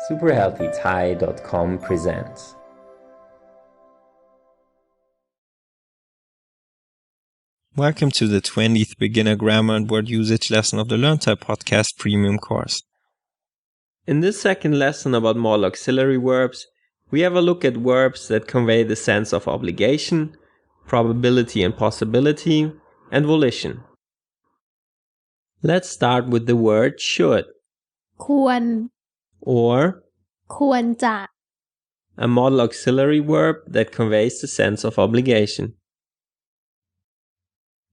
superhealthythai.com presents. Welcome to the 20th Beginner Grammar and Word Usage lesson of the Learn Thai Podcast Premium course. In this second lesson about modal auxiliary verbs, we have a look at verbs that convey the sense of obligation, probability and possibility, and volition. Let's start with the word should ควร or ควรจะ a modal auxiliary verb that conveys the sense of obligation.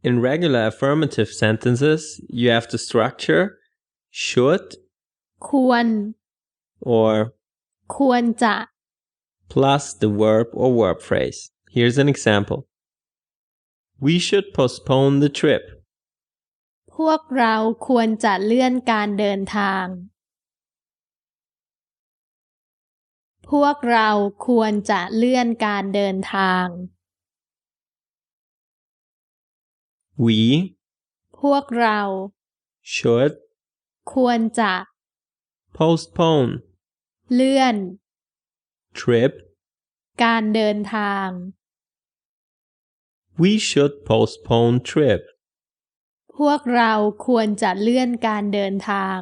In regular affirmative sentences, you have the structure should ควร or ควรจะ plus the verb or verb phrase. Here's an example. We should postpone the trip. พวกเราควรจะเลื่อนการเดินทาง พวกเราควรจะเลื่อนการเดินทาง We พวกเรา should ควรจะ postpone เลื่อน trip. การเดินทาง We should postpone trip. พวกเราควรจะเลื่อนการเดินทาง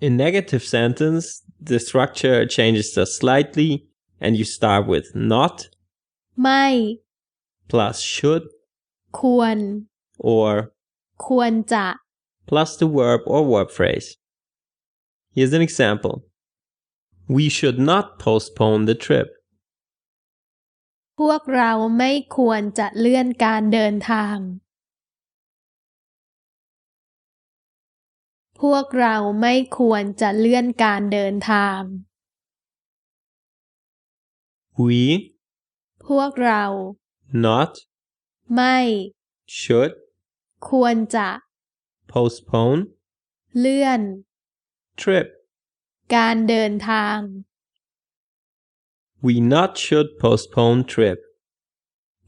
In negative sentence, the structure changes just slightly and you start with not ไม่ plus should ควร or ควรจะ plus the verb or verb phrase. Here's an example. We should not postpone the trip. พวกเราไม่ควรจะเลื่อนการเดินทาง พวกเราไม่ควรจะเลื่อนการเดินทาง We พวกเรา not ไม่ should ควรจะ postpone เลื่อน trip. การเดินทาง We not should postpone trip.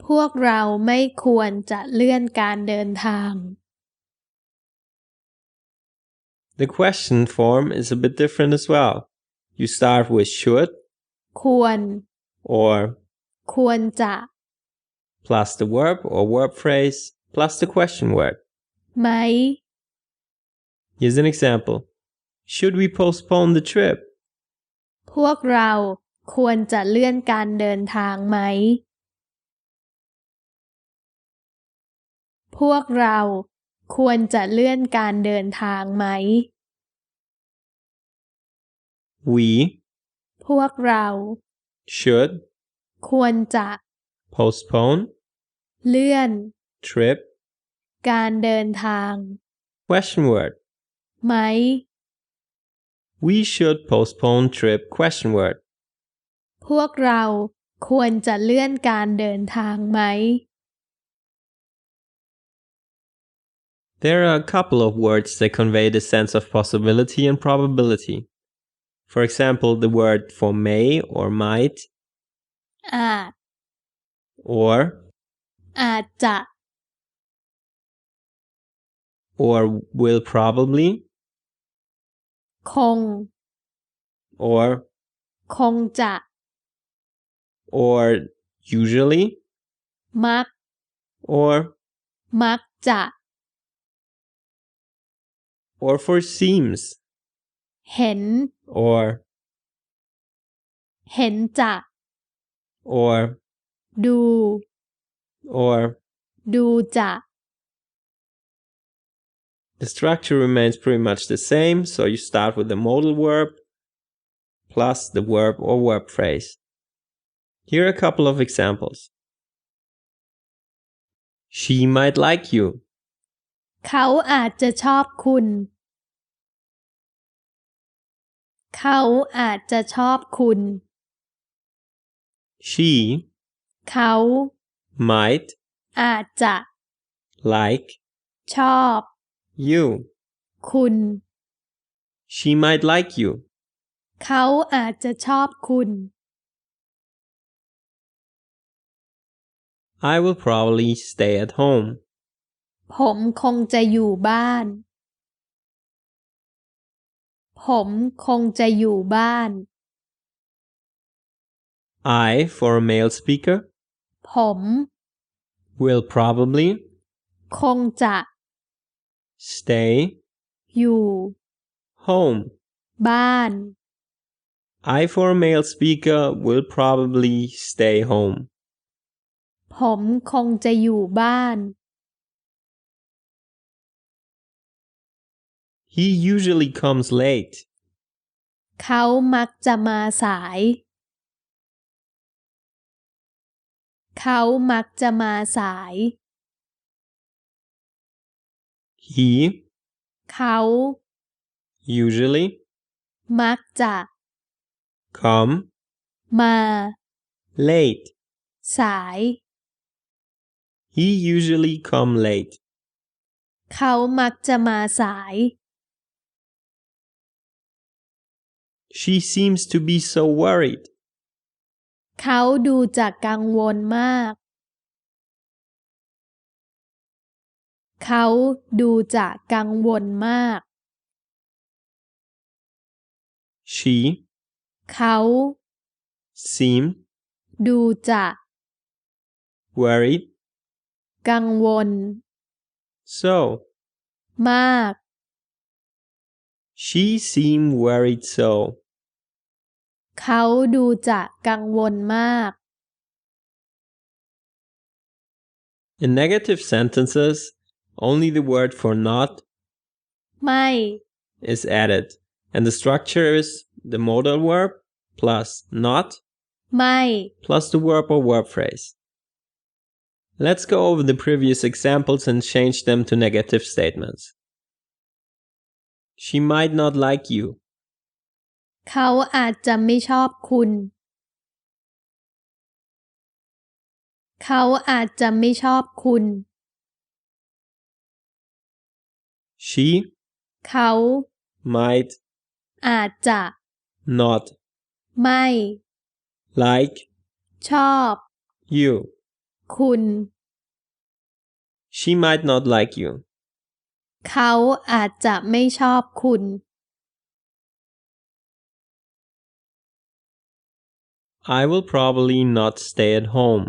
พวกเราไม่ควรจะเลื่อนการเดินทาง The question form is a bit different as well. You start with should ควร or ควรจะ plus the verb or verb phrase plus the question word. ไหม Here's an example. Should we postpone the trip? พวกเราควรจะเลื่อนการเดินทางไหม พวกเราควรจะเลื่อนการเดินทางไหม We พวกเรา should ควรจะ postpone เลื่อน trip. การเดินทาง Question word. ไหม We should postpone trip. Question word. พวกเราควรจะเลื่อนการเดินทางไหม There are a couple of words that convey the sense of possibility and probability. For example, the word for may or might อาจ or อาจจะ will probably คง or คงจะ or usually มัก or มักจะ for seems เห็น or เห็นจะ or ดู or. ดูจะ The structure remains pretty much the same, so you start with the modal verb plus the verb or verb phrase. Here are a couple of examples. She might like you. เขาอาจจะชอบคุณ เขาอาจจะชอบคุณ She เขา might อาจจะ like ชอบ you. คุณ She might like you. เขาอาจจะชอบคุณ I will probably stay at home. ผมคงจะอยู่บ้าน ผมคงจะอยู่บ้าน I, for a male speaker, ผม will probably คงจะ stay อยู่ home. บ้าน I, for a male speaker, will probably stay home. ผมคงจะอยู่บ้าน He usually comes late. เขามักจะมาสาย เขามักจะมาสาย He เขา usually มักจะ come มา late. สาย He usually come late. เขามักจะมาสาย She seems to be so worried. เขาดูจะกังวลมาก เขาดูจะกังวลมาก She เขา seem ดูจะ worried. กังวล So มาก she seemed worried so. เขาดูจะกังวลมาก In negative sentences, only the word for not ไม่ is added, and the structure is the modal verb plus not ไม่ plus the verb or verb phrase. Let's go over the previous examples and change them to negative statements. She might not like you. เขาอาจจะไม่ชอบคุณ เขาอาจจะไม่ชอบคุณ She เขา might อาจจะ not ไม่ like ชอบ you. คุณ She might not like you. เขาอาจจะไม่ชอบคุณ I will probably not stay at home.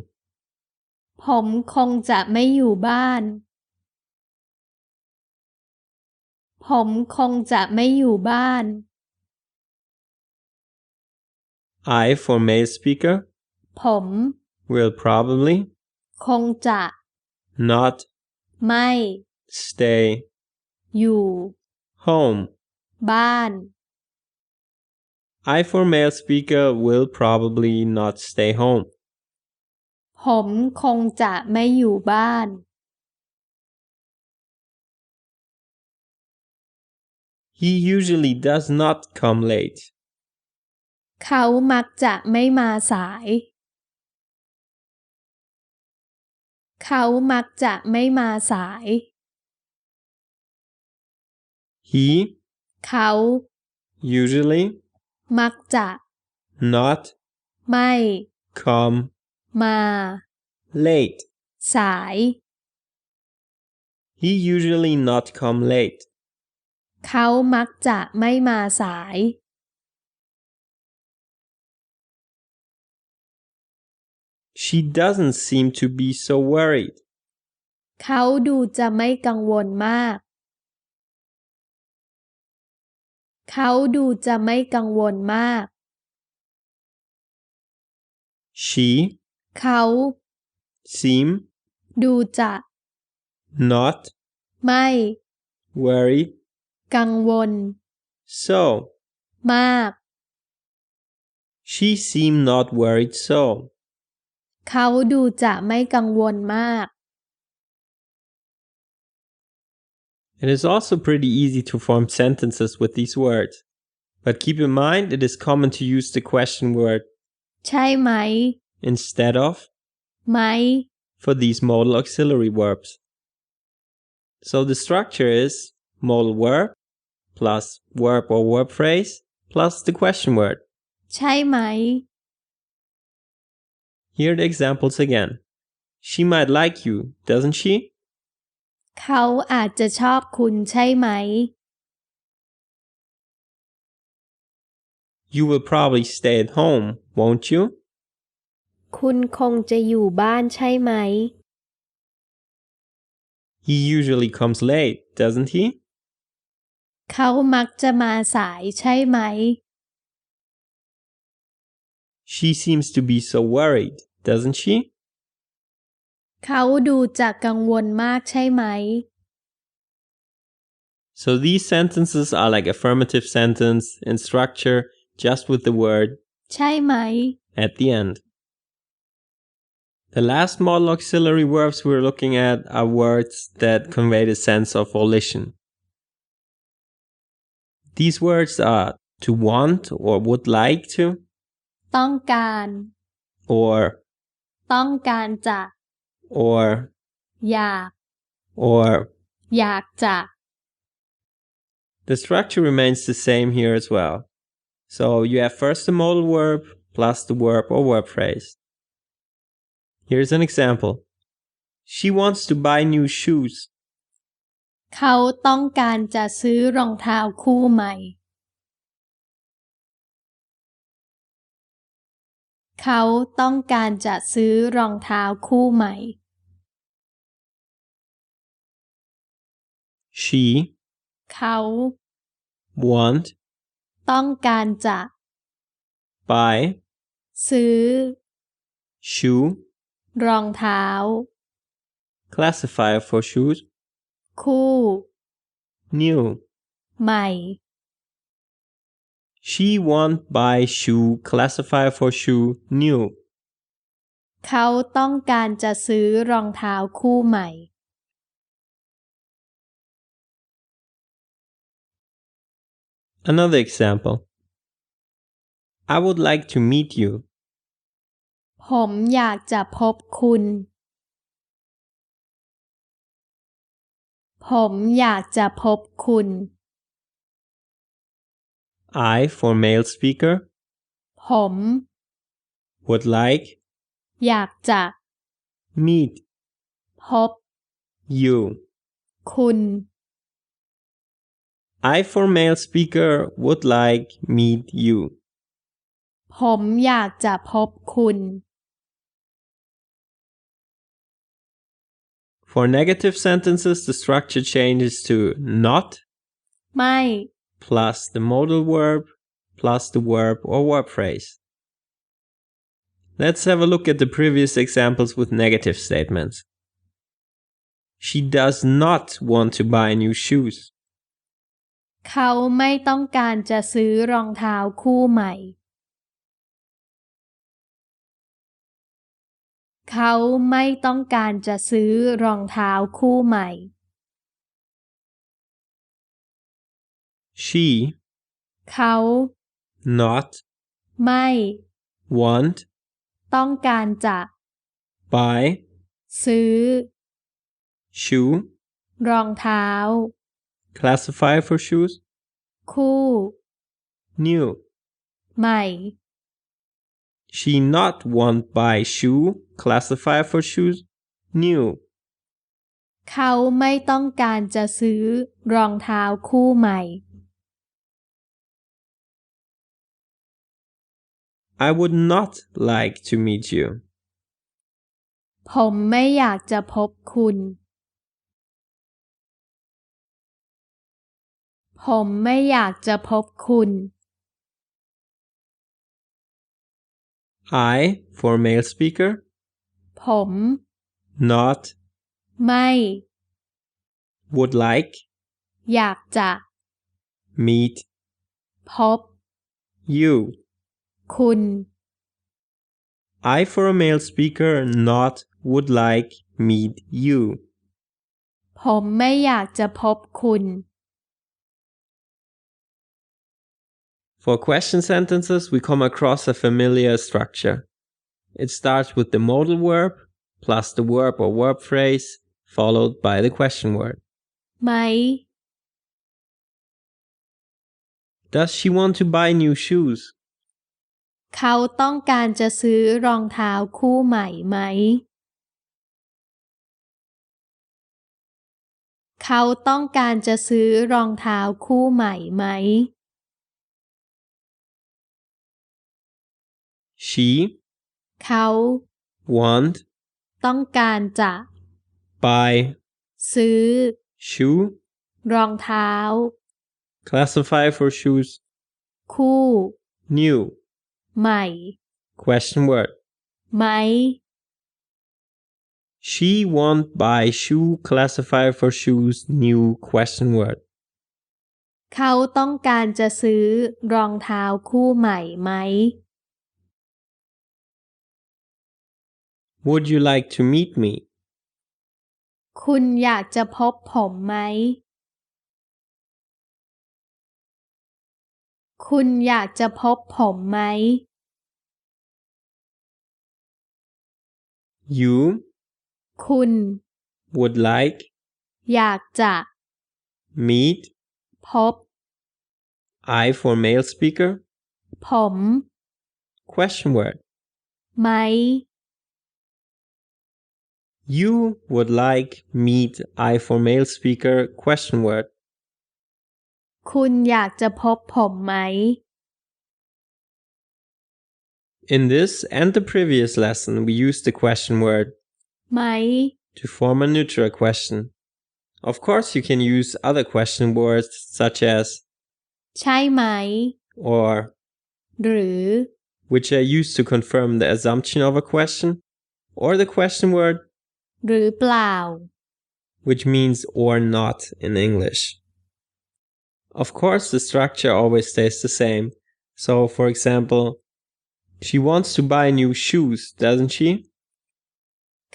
ผมคงจะไม่อยู่บ้าน ผมคงจะไม่อยู่บ้าน I, for male speaker, ผม will probably คงจะ not ไม่ stay อยู่ home. บ้าน I, for male speaker, will probably not stay home. ผมคงจะไม่อยู่บ้าน He usually does not come late. เขามักจะไม่มาสาย เขามักจะไม่มาสาย He เขา usually มักจะ not ไม่ come มา late. สาย He usually not come late. เขามักจะไม่มาสาย She doesn't seem to be so worried. เขาดูจะไม่กังวลมาก เขาดูจะไม่กังวลมาก She เขา seem ดูจะ not ไม่ worried กังวล so. มาก She seemed not worried so. เขาดูจะไม่กังวลมาก It is also pretty easy to form sentences with these words. But keep in mind it is common to use the question word ใช่ไหม instead of ไหม for these modal auxiliary verbs. So the structure is modal verb plus verb or verb phrase plus the question word. ใช่ไหม Here are the examples again. She might like you, doesn't she? เขาอาจจะชอบคุณใช่ไหม You will probably stay at home, won't you? คุณคงจะอยู่บ้านใช่ไหม He usually comes late, doesn't he? เขามักจะมาสายใช่ไหม She seems to be so worried, doesn't she? เขาดูจะกังวลมากใช่ไหม So these sentences are like affirmative sentence in structure, just with the word ใช่ไหม at the end. The last modal auxiliary verbs we're looking at are words that convey the sense of volition. These words are to want or would like to, ต้องการ or ต้องการจะ or อยาก or. อยากจะ The structure remains the same here as well. So you have first the modal verb plus the verb or verb phrase. Here's an example. She wants to buy new shoes. เขาต้องการจะซื้อรองเท้าคู่ใหม่ เขาต้องการจะซื้อรองเท้าคู่ใหม่ She เขา want ต้องการจะ buy ซื้อ shoe รองเท้า classifier for shoes คู่ new. ใหม่ She want buy shoe classifier for shoe new. เขาต้องการจะซื้อรองเท้าคู่ใหม่ Another example. I would like to meet you. ผมอยากจะพบคุณ ผมอยากจะพบคุณ I for male speaker ผม would like อยากจะ meet พบ you. คุณ I for male speaker would like meet you. ผมอยากจะพบคุณ For negative sentences, the structure changes to not ไม่ plus the modal verb plus the verb or verb phrase. Let's have a look at the previous examples with negative statements. She does not want to buy new shoes. เขาไม่ต้องการจะซื้อรองเท้าคู่ใหม่ เขาไม่ต้องการจะซื้อรองเท้าคู่ใหม่ She เขา not ไม่ want ต้องการจะ buy ซื้อ shoe รองเท้า classifier for shoes คู่ new. ใหม่ She not want buy shoe classifier for shoes new. เขาไม่ต้องการจะซื้อรองเท้าคู่ใหม่ I would not like to meet you. ผมไม่อยากจะพบคุณ ผมไม่อยากจะพบคุณ I for male speaker ผม not ไม่ would like อยากจะ meet พบ you. คุณ I for a male speaker not would like meet you. ผมไม่อยากจะพบคุณ For question sentences, we come across a familiar structure. It starts with the modal verb plus the verb or verb phrase followed by the question word. ไหม Does she want to buy new shoes? เขาต้องการจะซื้อรองเท้าคู่ใหม่ไหม เขาต้องการจะซื้อรองเท้าคู่ใหม่ไหม She เขา want ต้องการจะ buy ซื้อ shoe รองเท้า classify for shoes คู่ new ใหม่ question word ไหม She want buy shoe classify for shoes new question word เขาต้องการจะซื้อรองเท้าคู่ใหม่ไหม Would you like to meet me คุณอยากจะพบผมไหม คุณอยากจะพบผมไหม You คุณ would like อยากจะ meet พบ I for male speaker ผม question word ไหม You would like meet I for male speaker question word คุณอยากจะพบผมไหม In this and the previous lesson we used the question word ไหม to form a neutral question. Of course you can use other question words such as ใช่ไหม or หรือ which are used to confirm the assumption of a question, or the question word หรือเปล่า which means or not in English. Of course the structure always stays the same. So for example, she wants to buy new shoes, doesn't she?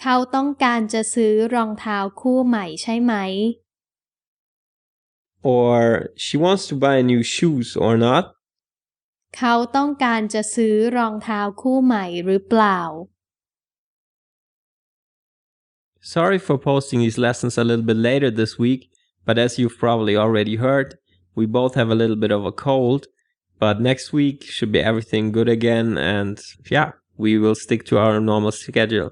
เขาต้องการจะซื้อรองเท้าคู่ใหม่ใช่ไหม Or she wants to buy new shoes or not? เขาต้องการจะซื้อรองเท้าคู่ใหม่หรือเปล่า Sorry for posting these lessons a little bit later this week, but as you've probably already heard, we both have a little bit of a cold, but next week should be everything good again, and yeah, we will stick to our normal schedule.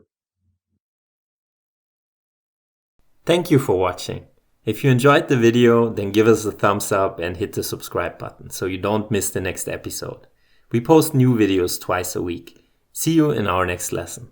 Thank you for watching. If you enjoyed the video, then give us a thumbs up and hit the subscribe button so you don't miss the next episode. We post new videos twice a week. See you in our next lesson.